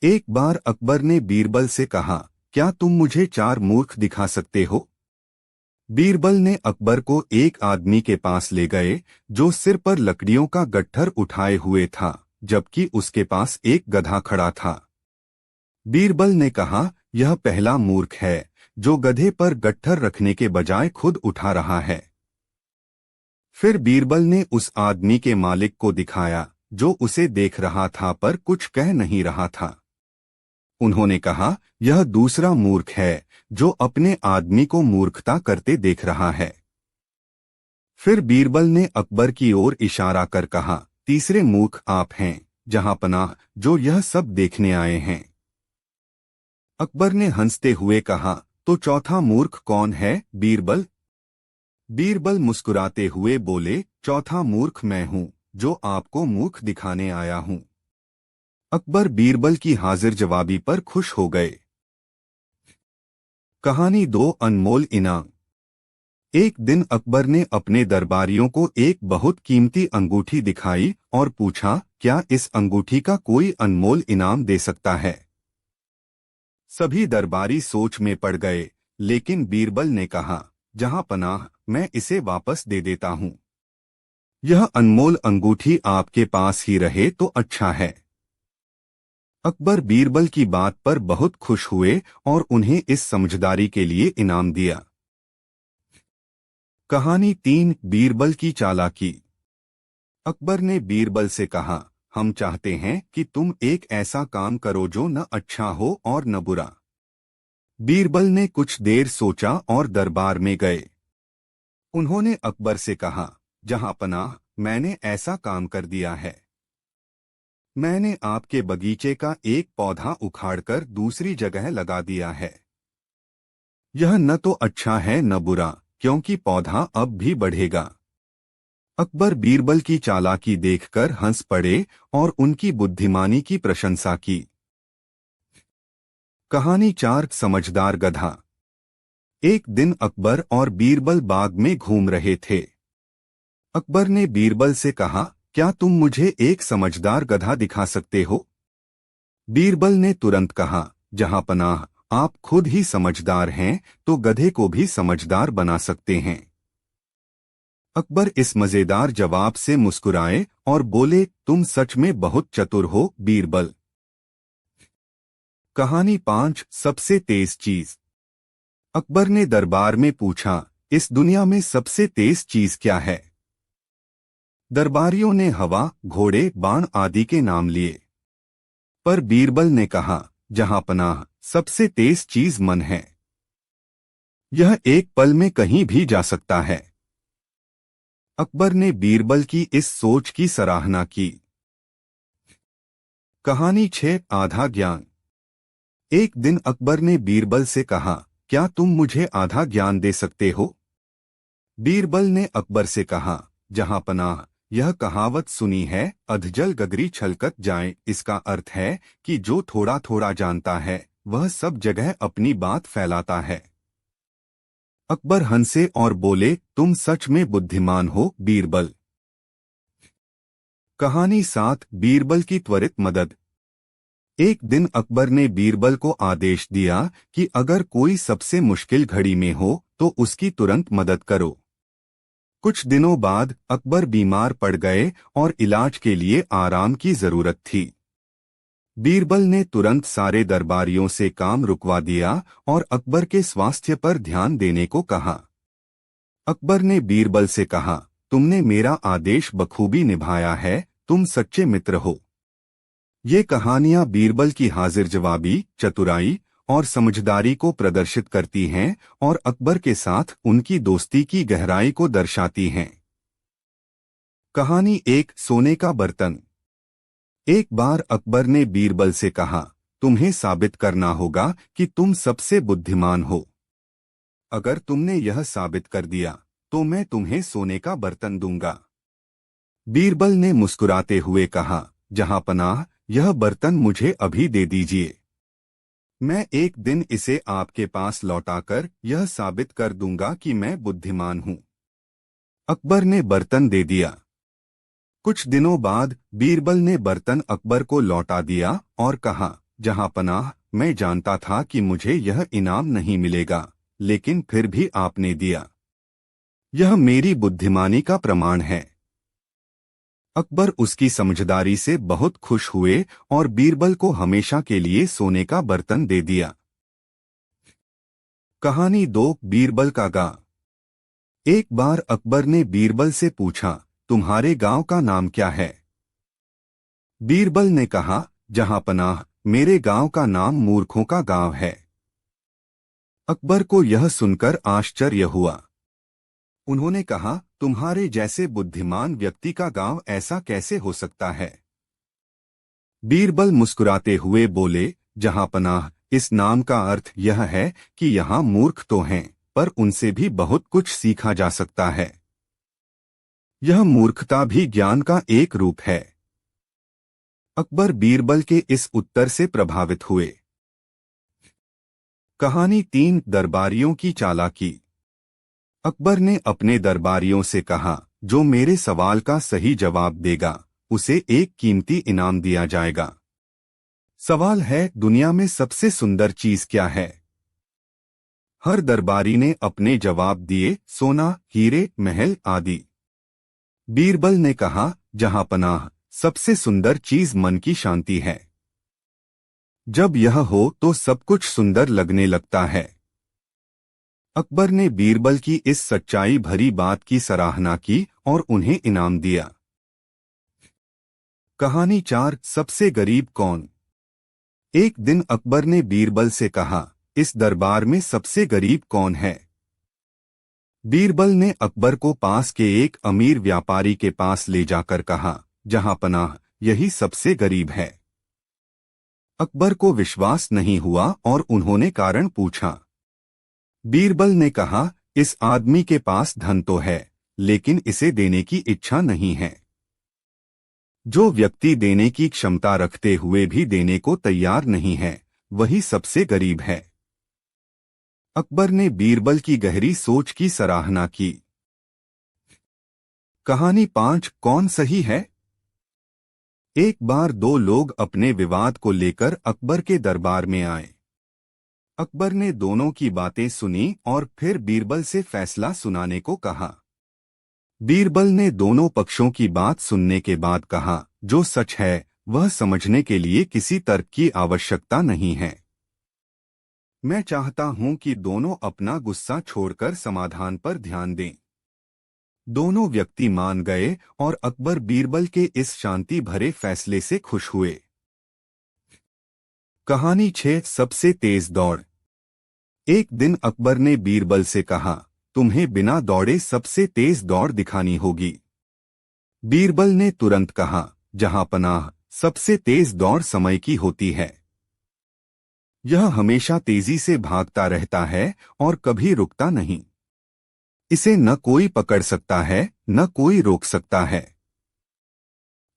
एक बार अकबर ने बीरबल से कहा, क्या तुम मुझे 4 मूर्ख दिखा सकते हो? बीरबल ने अकबर को एक आदमी के पास ले गए जो सिर पर लकड़ियों का गट्ठर उठाए हुए था, जबकि उसके पास एक गधा खड़ा था। बीरबल ने कहा, यह पहला मूर्ख है जो गधे पर गट्ठर रखने के बजाय खुद उठा रहा है। फिर बीरबल ने उस आदमी के मालिक को दिखाया जो उसे देख रहा था पर कुछ कह नहीं रहा था। उन्होंने कहा, यह दूसरा मूर्ख है जो अपने आदमी को मूर्खता करते देख रहा है। फिर बीरबल ने अकबर की ओर इशारा कर कहा, तीसरे मूर्ख आप हैं, जहां पनाह, जो यह सब देखने आए हैं। अकबर ने हंसते हुए कहा, तो चौथा मूर्ख कौन है, बीरबल? बीरबल मुस्कुराते हुए बोले, चौथा मूर्ख मैं हूं, जो आपको मूर्ख दिखाने आया हूं। अकबर बीरबल की हाजिर जवाबी पर खुश हो गए। कहानी 2 अनमोल इनाम। एक दिन अकबर ने अपने दरबारियों को एक बहुत कीमती अंगूठी दिखाई और पूछा, क्या इस अंगूठी का कोई अनमोल इनाम दे सकता है? सभी दरबारी सोच में पड़ गए, लेकिन बीरबल ने कहा, जहां पनाह, मैं इसे वापस दे देता हूं। यह अनमोल अंगूठी आपके पास ही रहे तो अच्छा है। अकबर बीरबल की बात पर बहुत खुश हुए और उन्हें इस समझदारी के लिए इनाम दिया। कहानी 3 बीरबल की चालाकी। अकबर ने बीरबल से कहा, हम चाहते हैं कि तुम एक ऐसा काम करो जो न अच्छा हो और न बुरा। बीरबल ने कुछ देर सोचा और दरबार में गए। उन्होंने अकबर से कहा, जहां पनाह, मैंने ऐसा काम कर दिया है। मैंने आपके बगीचे का एक पौधा उखाड़कर दूसरी जगह लगा दिया है। यह न तो अच्छा है न बुरा, क्योंकि पौधा अब भी बढ़ेगा। अकबर बीरबल की चालाकी देखकर हंस पड़े और उनकी बुद्धिमानी की प्रशंसा की। कहानी 4 समझदार गधा। एक दिन अकबर और बीरबल बाग में घूम रहे थे। अकबर ने बीरबल से कहा, क्या तुम मुझे एक समझदार गधा दिखा सकते हो? बीरबल ने तुरंत कहा, जहां पनाह, आप खुद ही समझदार हैं तो गधे को भी समझदार बना सकते हैं। अकबर इस मजेदार जवाब से मुस्कुराए और बोले, तुम सच में बहुत चतुर हो बीरबल। कहानी 5 सबसे तेज चीज। अकबर ने दरबार में पूछा, इस दुनिया में सबसे तेज चीज क्या है? दरबारियों ने हवा, घोड़े, बाण आदि के नाम लिए, पर बीरबल ने कहा, जहां पनाह, सबसे तेज चीज मन है। यह एक पल में कहीं भी जा सकता है। अकबर ने बीरबल की इस सोच की सराहना की। कहानी 6 आधा ज्ञान। एक दिन अकबर ने बीरबल से कहा, क्या तुम मुझे आधा ज्ञान दे सकते हो? बीरबल ने अकबर से कहा, जहां पनाह, यह कहावत सुनी है, अधजल गगरी छलकत जाए। इसका अर्थ है कि जो थोड़ा थोड़ा जानता है वह सब जगह अपनी बात फैलाता है। अकबर हंसे और बोले, तुम सच में बुद्धिमान हो बीरबल। कहानी 7 बीरबल की त्वरित मदद। एक दिन अकबर ने बीरबल को आदेश दिया कि अगर कोई सबसे मुश्किल घड़ी में हो तो उसकी तुरंत मदद करो। कुछ दिनों बाद अकबर बीमार पड़ गए और इलाज के लिए आराम की जरूरत थी। बीरबल ने तुरंत सारे दरबारियों से काम रुकवा दिया और अकबर के स्वास्थ्य पर ध्यान देने को कहा। अकबर ने बीरबल से कहा, तुमने मेरा आदेश बखूबी निभाया है, तुम सच्चे मित्र हो। ये कहानियां बीरबल की हाजिर जवाबी, चतुराई और समझदारी को प्रदर्शित करती हैं और अकबर के साथ उनकी दोस्ती की गहराई को दर्शाती हैं। कहानी 1 सोने का बर्तन। एक बार अकबर ने बीरबल से कहा, तुम्हें साबित करना होगा कि तुम सबसे बुद्धिमान हो। अगर तुमने यह साबित कर दिया तो मैं तुम्हें सोने का बर्तन दूंगा। बीरबल ने मुस्कुराते हुए कहा, जहां पनाह, यह बर्तन मुझे अभी दे दीजिए। मैं एक दिन इसे आपके पास लौटाकर यह साबित कर दूंगा कि मैं बुद्धिमान हूं। अकबर ने बर्तन दे दिया। कुछ दिनों बाद बीरबल ने बर्तन अकबर को लौटा दिया और कहा, जहां पनाह, मैं जानता था कि मुझे यह इनाम नहीं मिलेगा, लेकिन फिर भी आपने दिया। यह मेरी बुद्धिमानी का प्रमाण है। अकबर उसकी समझदारी से बहुत खुश हुए और बीरबल को हमेशा के लिए सोने का बर्तन दे दिया। कहानी 2 बीरबल का गांव। एक बार अकबर ने बीरबल से पूछा, तुम्हारे गांव का नाम क्या है? बीरबल ने कहा, जहां पनाह, मेरे गांव का नाम मूर्खों का गांव है। अकबर को यह सुनकर आश्चर्य हुआ। उन्होंने कहा, तुम्हारे जैसे बुद्धिमान व्यक्ति का गांव ऐसा कैसे हो सकता है? बीरबल मुस्कुराते हुए बोले, जहां पनाह, इस नाम का अर्थ यह है कि यहाँ मूर्ख तो हैं, पर उनसे भी बहुत कुछ सीखा जा सकता है। यह मूर्खता भी ज्ञान का एक रूप है। अकबर बीरबल के इस उत्तर से प्रभावित हुए। कहानी 3 दरबारियों की चालाकी। अकबर ने अपने दरबारियों से कहा, जो मेरे सवाल का सही जवाब देगा उसे एक कीमती इनाम दिया जाएगा। सवाल है, दुनिया में सबसे सुंदर चीज क्या है? हर दरबारी ने अपने जवाब दिए, सोना, हीरे, महल आदि। बीरबल ने कहा, जहां पनाह, सबसे सुंदर चीज मन की शांति है। जब यह हो तो सब कुछ सुंदर लगने लगता है। अकबर ने बीरबल की इस सच्चाई भरी बात की सराहना की और उन्हें इनाम दिया। कहानी 4 सबसे गरीब कौन। एक दिन अकबर ने बीरबल से कहा, इस दरबार में सबसे गरीब कौन है? बीरबल ने अकबर को पास के एक अमीर व्यापारी के पास ले जाकर कहा, जहां पनाह, यही सबसे गरीब है। अकबर को विश्वास नहीं हुआ और उन्होंने कारण पूछा। बीरबल ने कहा, इस आदमी के पास धन तो है, लेकिन इसे देने की इच्छा नहीं है। जो व्यक्ति देने की क्षमता रखते हुए भी देने को तैयार नहीं है, वही सबसे गरीब है। अकबर ने बीरबल की गहरी सोच की सराहना की। कहानी 5 कौन सही है। एक बार दो लोग अपने विवाद को लेकर अकबर के दरबार में आए। अकबर ने दोनों की बातें सुनी और फिर बीरबल से फैसला सुनाने को कहा। बीरबल ने दोनों पक्षों की बात सुनने के बाद कहा, जो सच है वह समझने के लिए किसी तर्क की आवश्यकता नहीं है। मैं चाहता हूं कि दोनों अपना गुस्सा छोड़कर समाधान पर ध्यान दें। दोनों व्यक्ति मान गए और अकबर बीरबल के इस शांति भरे फैसले से खुश हुए। कहानी 6 सबसे तेज दौड़। एक दिन अकबर ने बीरबल से कहा, तुम्हें बिना दौड़े सबसे तेज दौड़ दिखानी होगी। बीरबल ने तुरंत कहा, जहां पनाह, सबसे तेज दौड़ समय की होती है। यह हमेशा तेजी से भागता रहता है और कभी रुकता नहीं। इसे न कोई पकड़ सकता है न कोई रोक सकता है।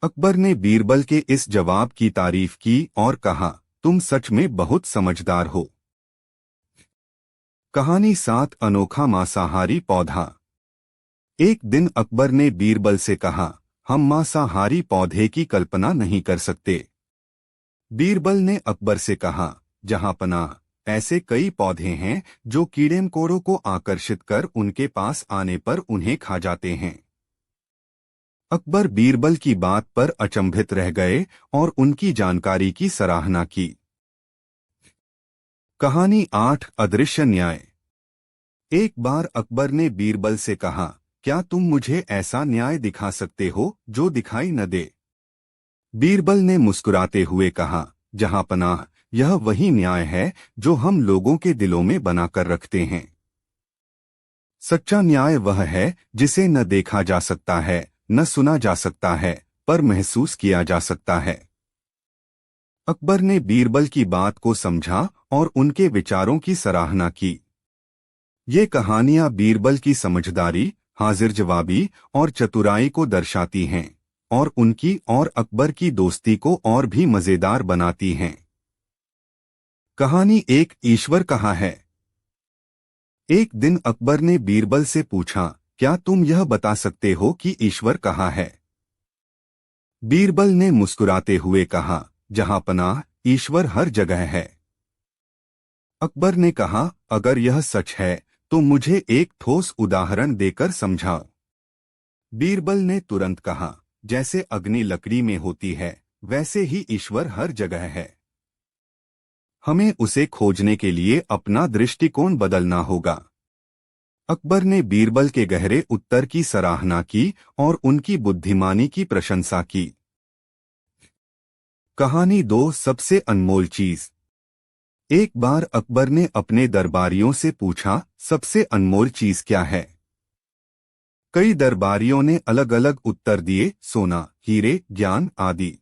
अकबर ने बीरबल के इस जवाब की तारीफ की और कहा, तुम सच में बहुत समझदार हो। कहानी 7 अनोखा मांसाहारी पौधा। एक दिन अकबर ने बीरबल से कहा, हम मांसाहारी पौधे की कल्पना नहीं कर सकते। बीरबल ने अकबर से कहा, जहां पनाह, ऐसे कई पौधे हैं जो कीड़े मकोड़ों को आकर्षित कर उनके पास आने पर उन्हें खा जाते हैं। अकबर बीरबल की बात पर अचंभित रह गए और उनकी जानकारी की सराहना की। कहानी 8 अदृश्य न्याय। एक बार अकबर ने बीरबल से कहा, क्या तुम मुझे ऐसा न्याय दिखा सकते हो जो दिखाई न दे? बीरबल ने मुस्कुराते हुए कहा, जहां पनाह, यह वही न्याय है जो हम लोगों के दिलों में बनाकर रखते हैं। सच्चा न्याय वह है जिसे न देखा जा सकता है न सुना जा सकता है, पर महसूस किया जा सकता है। अकबर ने बीरबल की बात को समझा और उनके विचारों की सराहना की। ये कहानियां बीरबल की समझदारी, हाजिर जवाबी और चतुराई को दर्शाती हैं और उनकी और अकबर की दोस्ती को और भी मजेदार बनाती हैं। कहानी 1 ईश्वर कहाँ है। एक दिन अकबर ने बीरबल से पूछा, क्या तुम यह बता सकते हो कि ईश्वर कहाँ है? बीरबल ने मुस्कुराते हुए कहा, जहां पनाह, ईश्वर हर जगह है। अकबर ने कहा, अगर यह सच है तो मुझे एक ठोस उदाहरण देकर समझाओ। बीरबल ने तुरंत कहा, जैसे अग्नि लकड़ी में होती है वैसे ही ईश्वर हर जगह है। हमें उसे खोजने के लिए अपना दृष्टिकोण बदलना होगा। अकबर ने बीरबल के गहरे उत्तर की सराहना की और उनकी बुद्धिमानी की प्रशंसा की। कहानी 2 सबसे अनमोल चीज। एक बार अकबर ने अपने दरबारियों से पूछा, सबसे अनमोल चीज क्या है? कई दरबारियों ने अलग अलग उत्तर दिए, सोना, हीरे, ज्ञान आदि।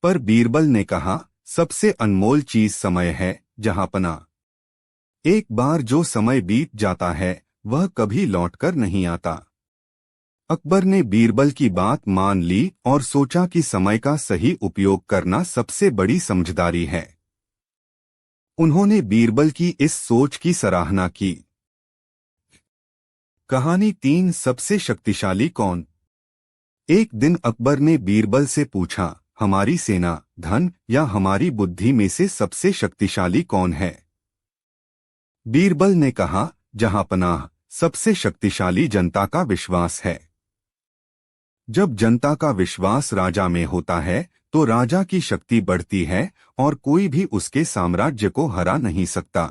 पर बीरबल ने कहा, सबसे अनमोल चीज समय है, जहां पनाह। एक बार जो समय बीत जाता है वह कभी लौटकर नहीं आता। अकबर ने बीरबल की बात मान ली और सोचा कि समय का सही उपयोग करना सबसे बड़ी समझदारी है। उन्होंने बीरबल की इस सोच की सराहना की। कहानी 3 सबसे शक्तिशाली कौन। एक दिन अकबर ने बीरबल से पूछा, हमारी सेना, धन या हमारी बुद्धि में से सबसे शक्तिशाली कौन है? बीरबल ने कहा, जहां पनाह, सबसे शक्तिशाली जनता का विश्वास है। जब जनता का विश्वास राजा में होता है तो राजा की शक्ति बढ़ती है और कोई भी उसके साम्राज्य को हरा नहीं सकता।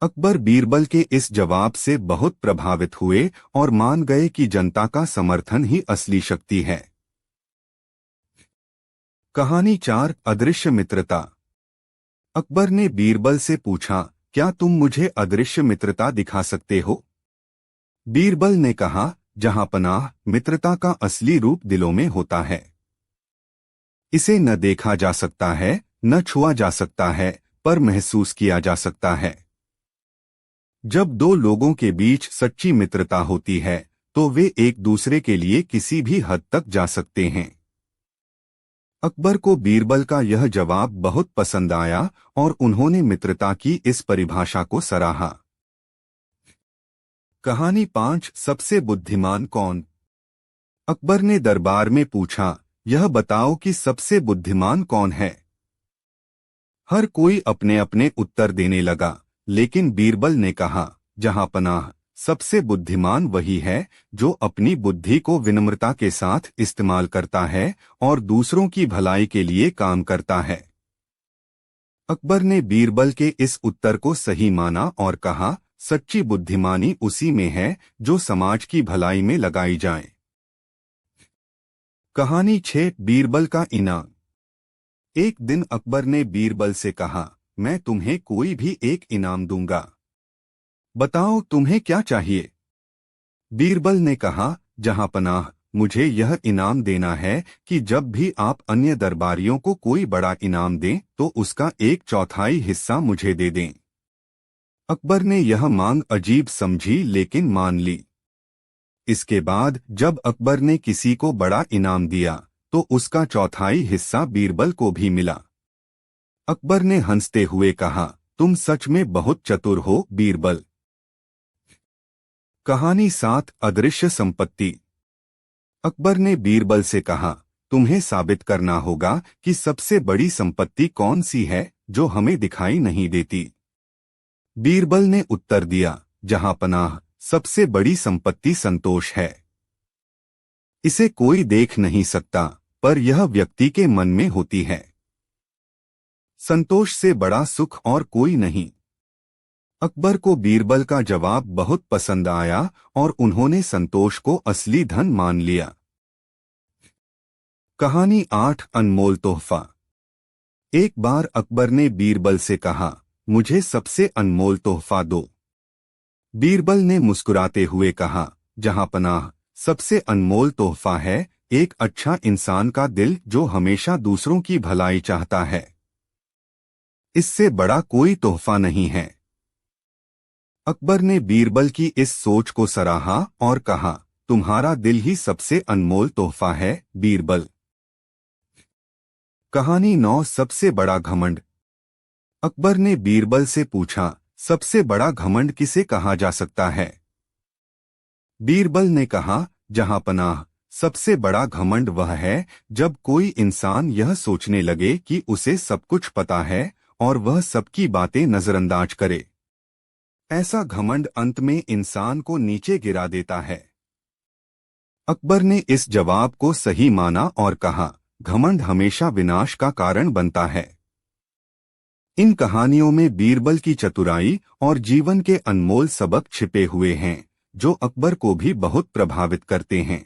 अकबर बीरबल के इस जवाब से बहुत प्रभावित हुए और मान गए कि जनता का समर्थन ही असली शक्ति है। कहानी 4 अदृश्य मित्रता। अकबर ने बीरबल से पूछा, क्या तुम मुझे अदृश्य मित्रता दिखा सकते हो? बीरबल ने कहा, जहां पनाह, मित्रता का असली रूप दिलों में होता है। इसे न देखा जा सकता है न छुआ जा सकता है, पर महसूस किया जा सकता है। जब दो लोगों के बीच सच्ची मित्रता होती है तो वे एक दूसरे के लिए किसी भी हद तक जा सकते हैं। अकबर को बीरबल का यह जवाब बहुत पसंद आया और उन्होंने मित्रता की इस परिभाषा को सराहा। कहानी 5 सबसे बुद्धिमान कौन। अकबर ने दरबार में पूछा, यह बताओ कि सबसे बुद्धिमान कौन है। हर कोई अपने अपने उत्तर देने लगा, लेकिन बीरबल ने कहा, जहां पनाह, सबसे बुद्धिमान वही है जो अपनी बुद्धि को विनम्रता के साथ इस्तेमाल करता है और दूसरों की भलाई के लिए काम करता है। अकबर ने बीरबल के इस उत्तर को सही माना और कहा, सच्ची बुद्धिमानी उसी में है जो समाज की भलाई में लगाई जाए। कहानी 6 बीरबल का इनाम। एक दिन अकबर ने बीरबल से कहा, मैं तुम्हें कोई भी एक इनाम दूंगा, बताओ तुम्हें क्या चाहिए। बीरबल ने कहा, जहां पनाह, मुझे यह इनाम देना है कि जब भी आप अन्य दरबारियों को कोई बड़ा इनाम दें तो उसका 1/4 हिस्सा मुझे दे दें। अकबर ने यह मांग अजीब समझी लेकिन मान ली। इसके बाद जब अकबर ने किसी को बड़ा इनाम दिया तो उसका 1/4 हिस्सा बीरबल को भी मिला। अकबर ने हंसते हुए कहा, तुम सच में बहुत चतुर हो बीरबल। कहानी 7 अदृश्य संपत्ति। अकबर ने बीरबल से कहा, तुम्हें साबित करना होगा कि सबसे बड़ी संपत्ति कौन सी है जो हमें दिखाई नहीं देती। बीरबल ने उत्तर दिया, जहां पनाह, सबसे बड़ी संपत्ति संतोष है। इसे कोई देख नहीं सकता, पर यह व्यक्ति के मन में होती है। संतोष से बड़ा सुख और कोई नहीं। अकबर को बीरबल का जवाब बहुत पसंद आया और उन्होंने संतोष को असली धन मान लिया। कहानी 8 अनमोल तोहफा। एक बार अकबर ने बीरबल से कहा, मुझे सबसे अनमोल तोहफा दो। बीरबल ने मुस्कुराते हुए कहा, जहां पनाह, सबसे अनमोल तोहफा है एक अच्छा इंसान का दिल जो हमेशा दूसरों की भलाई चाहता है। इससे बड़ा कोई तोहफा नहीं है। अकबर ने बीरबल की इस सोच को सराहा और कहा, तुम्हारा दिल ही सबसे अनमोल तोहफा है बीरबल। कहानी 9 सबसे बड़ा घमंड। अकबर ने बीरबल से पूछा, सबसे बड़ा घमंड किसे कहा जा सकता है। बीरबल ने कहा, जहां पनाह, सबसे बड़ा घमंड वह है जब कोई इंसान यह सोचने लगे कि उसे सब कुछ पता है और वह सबकी बातें नजरअंदाज करे। ऐसा घमंड अंत में इंसान को नीचे गिरा देता है। अकबर ने इस जवाब को सही माना और कहा, घमंड हमेशा विनाश का कारण बनता है। इन कहानियों में बीरबल की चतुराई और जीवन के अनमोल सबक छिपे हुए हैं जो अकबर को भी बहुत प्रभावित करते हैं।